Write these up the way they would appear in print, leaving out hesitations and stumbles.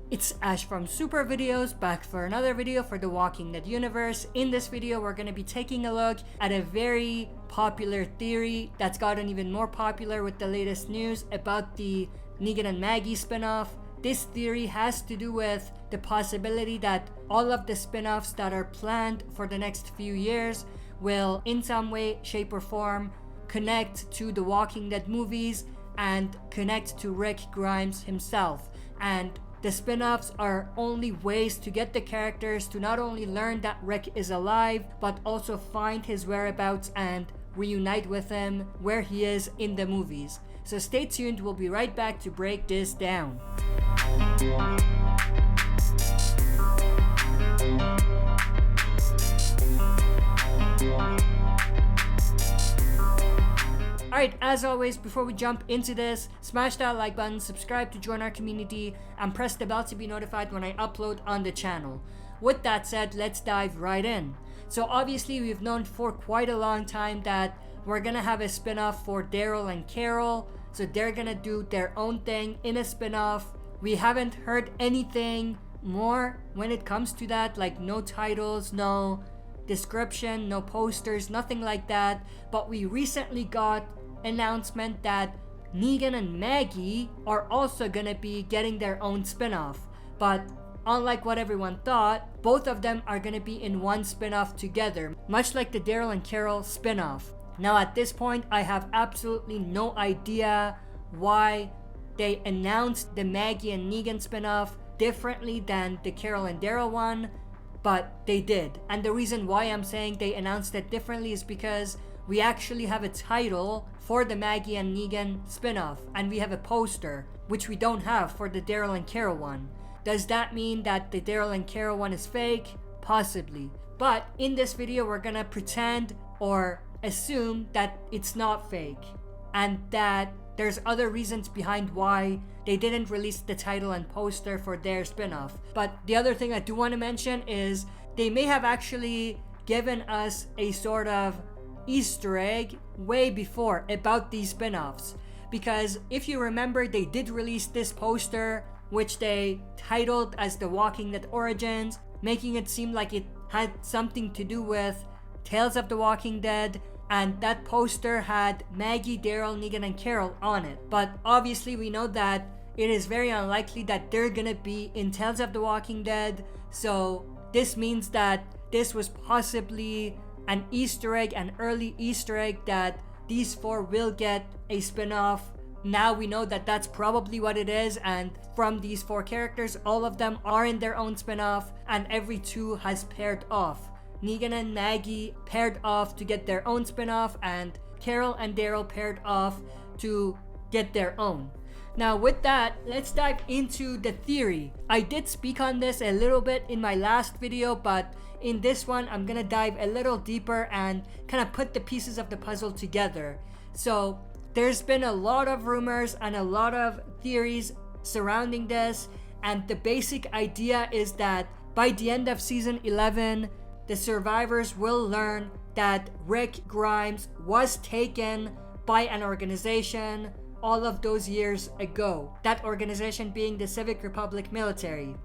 It's Ash from Super Videos, back for another video for the Walking Dead universe. In this video, we're going to be taking a look at a very popular theory that's gotten even more popular with the latest news about the Negan and Maggie spinoff. This theory has to do with the possibility that all of the spinoffs that are planned for the next few years will in some way, shape or form connect to the Walking Dead movies and connect to Rick Grimes himself. And the spin-offs are only ways to get the characters to not only learn that Rick is alive, but also find his whereabouts and reunite with him where he is in the movies. So stay tuned, we'll be right back to break this down. Alright, as always, before we jump into this, smash that like button, subscribe to join our community, and press the bell to be notified when I upload on the channel. With that said, let's dive right in. So obviously we've known for quite a long time that we're gonna have a spin-off for Daryl and Carol, so they're gonna do their own thing in a spin-off. We haven't heard anything more when it comes to that, like no titles, no description, no posters, nothing like that, but we recently got announcement that Negan and Maggie are also gonna be getting their own spin-off. But unlike what everyone thought, both of them are gonna be in one spin-off together, much like the Daryl and Carol spin-off. Now at this point, I have absolutely no idea why they announced the Maggie and Negan spin-off differently than the Carol and Daryl one, but they did. And the reason why I'm saying they announced it differently is because we actually have a title for the Maggie and Negan spinoff, and we have a poster, which we don't have for the Daryl and Carol one. Does that mean that the Daryl and Carol one is fake? Possibly. But in this video, we're gonna pretend or assume that it's not fake, and that there's other reasons behind why they didn't release the title and poster for their spinoff. But the other thing I do want to mention is they may have actually given us a sort of Easter egg way before about these spinoffs, because if you remember, they did release this poster which they titled as The Walking Dead Origins, making it seem like it had something to do with Tales of the Walking Dead, and that poster had Maggie, Daryl, Negan and Carol on it. But obviously we know that it is very unlikely that they're gonna be in Tales of the Walking Dead, so this means that this was possibly an Easter egg, an early Easter egg, that these four will get a spin-off. Now we know that that's probably what it is, and from these four characters, all of them are in their own spin-off, and every two has paired off. Negan and Maggie paired off to get their own spin-off, and Carol and Daryl paired off to get their own. Now with that, let's dive into the theory. I did speak on this a little bit in my last video, but in this one, I'm gonna dive a little deeper and kind of put the pieces of the puzzle together. So there's been a lot of rumors and a lot of theories surrounding this, and the basic idea is that by the end of season 11, the survivors will learn that Rick Grimes was taken by an organization all of those years ago. That organization being the Civic Republic Military,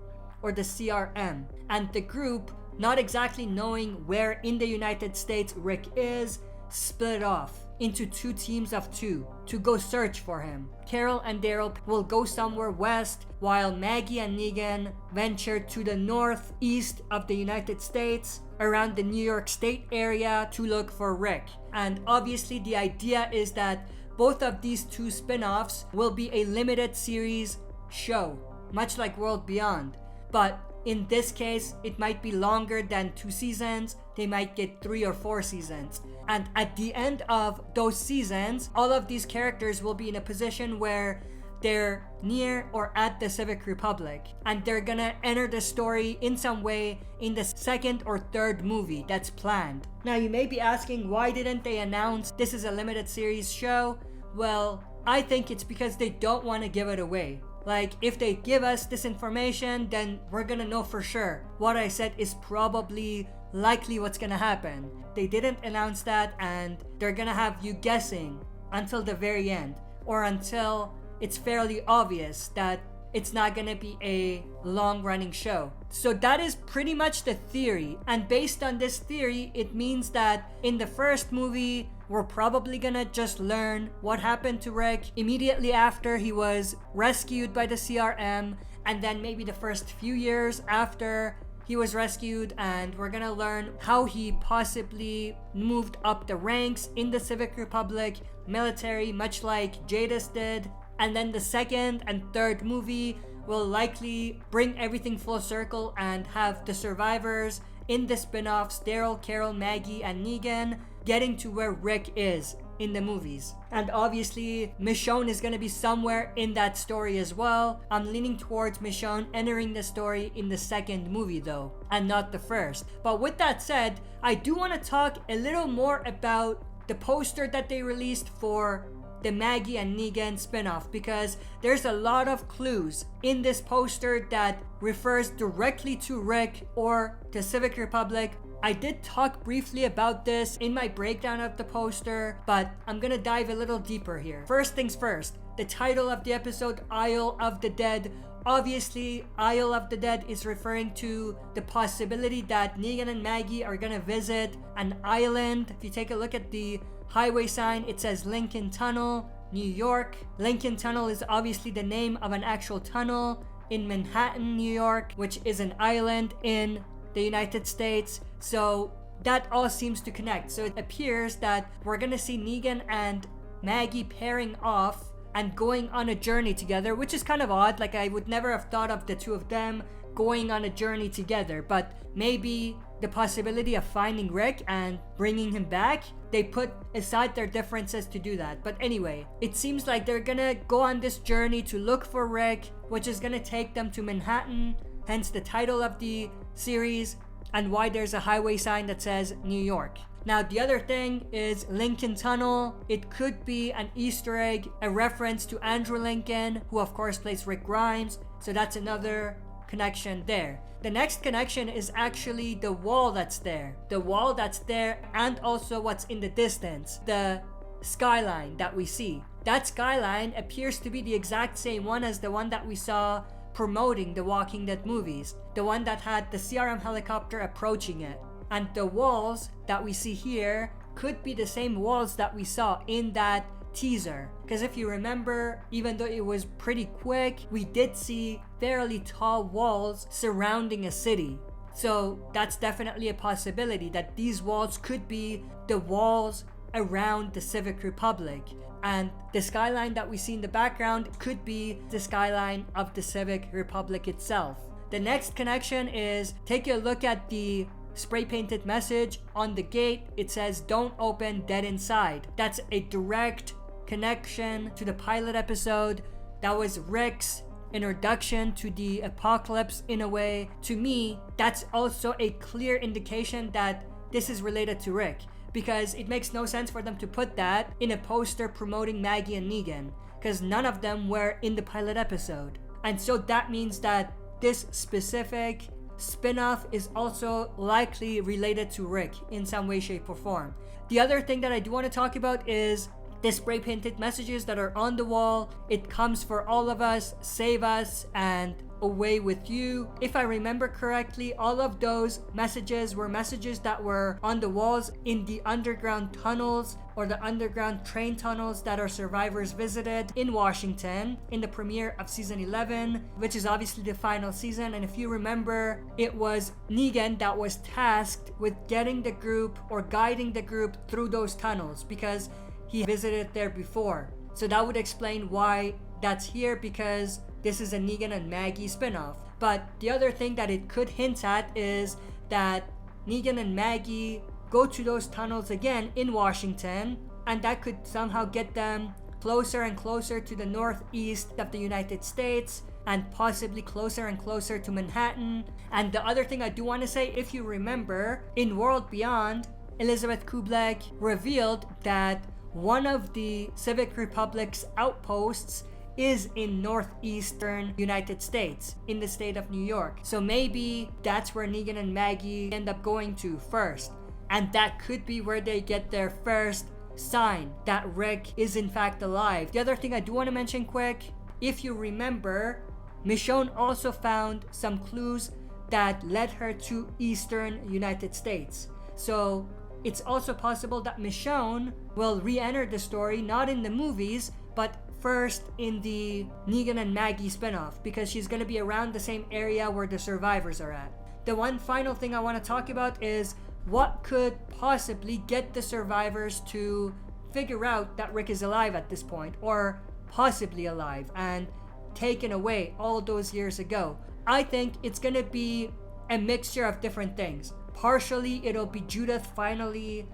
or the CRM. And the group, not exactly knowing where in the United States Rick is, split off into two teams of two to go search for him. Carol and Daryl will go somewhere west, while Maggie and Negan venture to the northeast of the United States, around the New York State area, to look for Rick. And obviously the idea is that both of these two spin-offs will be a limited series show, much like World Beyond. But in this case, it might be longer than 2 seasons. They might get 3 or 4 seasons. And at the end of those seasons, all of these characters will be in a position where they're near or at the Civic Republic, and they're gonna enter the story in some way in the second or third movie that's planned. Now you may be asking, why didn't they announce this is a limited series show? Well, I think it's because they don't want to give it away. Like, if they give us this information, then we're gonna know for sure what I said is probably likely what's gonna happen. They didn't announce that, and they're gonna have you guessing until the very end, or until it's fairly obvious that it's not gonna be a long-running show. So that is pretty much the theory. And based on this theory, it means that in the first movie, we're probably gonna just learn what happened to Rick immediately after he was rescued by the CRM, and then maybe the first few years after he was rescued, and we're gonna learn how he possibly moved up the ranks in the Civic Republic military, much like Jadis did. And then the second and third movie will likely bring everything full circle and have the survivors in the spin-offs, Daryl, Carol, Maggie, and Negan, getting to where Rick is in the movies. And obviously, Michonne is going to be somewhere in that story as well. I'm leaning towards Michonne entering the story in the second movie though, and not the first. But with that said, I do want to talk a little more about the poster that they released for the Maggie and Negan spinoff, because there's a lot of clues in this poster that refers directly to Rick or the Civic Republic. I did talk briefly about this in my breakdown of the poster, but I'm gonna dive a little deeper here. First things first, the title of the episode, Isle of the Dead. Obviously, Isle of the Dead is referring to the possibility that Negan and Maggie are gonna visit an island. If you take a look at the highway sign, it says Lincoln Tunnel, New York. Lincoln Tunnel is obviously the name of an actual tunnel in Manhattan, New York, which is an island in the United States. So that all seems to connect. So it appears that we're gonna see Negan and Maggie pairing off and going on a journey together, which is kind of odd. Like, I would never have thought of the two of them going on a journey together, but maybe the possibility of finding Rick and bringing him back, they put aside their differences to do that. But anyway, it seems like they're gonna go on this journey to look for Rick, which is gonna take them to Manhattan, hence the title of the series, and why there's a highway sign that says New York. Now, the other thing is Lincoln Tunnel. It could be an Easter egg, a reference to Andrew Lincoln, who of course plays Rick Grimes. So that's another connection there. The next connection is actually the wall that's there. The wall that's there, and also what's in the distance, the skyline that we see. That skyline appears to be the exact same one as the one that we saw promoting the Walking Dead movies. The one that had the CRM helicopter approaching it. And the walls that we see here could be the same walls that we saw in that teaser. Because if you remember, even though it was pretty quick, we did see fairly tall walls surrounding a city. So that's definitely a possibility that these walls could be the walls around the Civic Republic. And the skyline that we see in the background could be the skyline of the Civic Republic itself. The next connection is, take a look at the spray painted message on the gate. It says, "Don't open, dead inside." That's a direct connection to the pilot episode. That was Rick's introduction to the apocalypse in a way. To me, that's also a clear indication that this is related to Rick, because it makes no sense for them to put that in a poster promoting Maggie and Negan, because none of them were in the pilot episode. And so that means that this specific spin-off is also likely related to Rick in some way, shape, or form. The other thing that I do want to talk about is the spray painted messages that are on the wall. It comes for all of us, save us, and away with you. If I remember correctly, all of those messages were messages that were on the walls in the underground tunnels, or the underground train tunnels that our survivors visited in Washington in the premiere of season 11, which is obviously the final season. And if you remember, it was Negan that was tasked with getting the group or guiding the group through those tunnels, because he visited there before. So that would explain why that's here, because this is a Negan and Maggie spinoff. But the other thing that it could hint at is that Negan and Maggie go to those tunnels again in Washington, and that could somehow get them closer and closer to the northeast of the United States, and possibly closer and closer to Manhattan. And the other thing I do want to say, if you remember, in World Beyond, Elizabeth Kublek revealed that one of the Civic Republic's outposts is in northeastern United States, in the state of New York. So maybe that's where Negan and Maggie end up going to first. And that could be where they get their first sign that Rick is in fact alive. The other thing I do want to mention quick, if you remember, Michonne also found some clues that led her to Eastern United States. So it's also possible that Michonne will re-enter the story, not in the movies, but first in the Negan and Maggie spinoff, because she's going to be around the same area where the survivors are at. The one final thing I want to talk about is what could possibly get the survivors to figure out that Rick is alive at this point, or possibly alive and taken away all those years ago. I think it's going to be a mixture of different things. Partially, it'll be Judith finally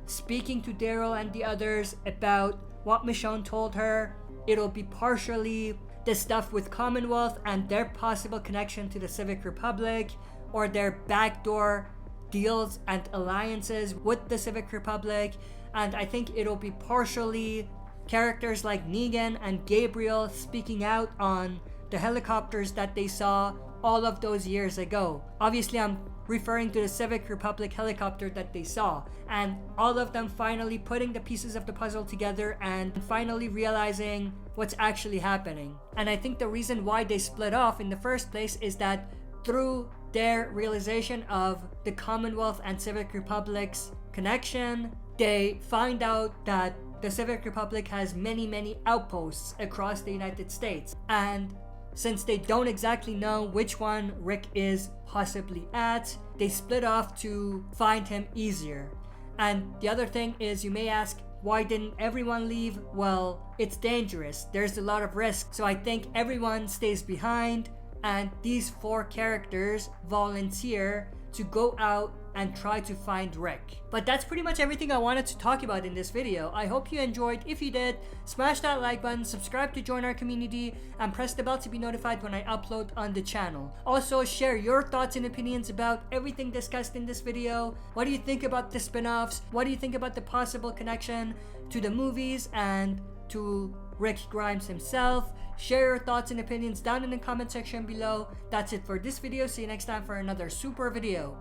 speaking to Daryl and the others about what Michonne told her. It'll be partially the stuff with Commonwealth and their possible connection to the Civic Republic, or their backdoor deals and alliances with the Civic Republic. And I think it'll be partially characters like Negan and Gabriel speaking out on the helicopters that they saw all of those years ago. Obviously, I'm referring to the Civic Republic helicopter that they saw, and all of them finally putting the pieces of the puzzle together and finally realizing what's actually happening. And I think the reason why they split off in the first place is that through their realization of the Commonwealth and Civic Republic's connection, they find out that the Civic Republic has many outposts across the United States. And since they don't exactly know which one Rick is possibly at, they split off to find him easier. And the other thing is, you may ask, why didn't everyone leave? Well, it's dangerous. There's a lot of risk. So I think everyone stays behind, and these 4 characters volunteer to go out and try to find Rick. But that's pretty much everything I wanted to talk about in this video. I hope you enjoyed. If you did, smash that like button, subscribe to join our community, and press the bell to be notified when I upload on the channel. Also, share your thoughts and opinions about everything discussed in this video. What do you think about the spin-offs? What do you think about the possible connection to the movies and to Rick Grimes himself? Share your thoughts and opinions down in the comment section below. That's it for this video. See you next time for another super video.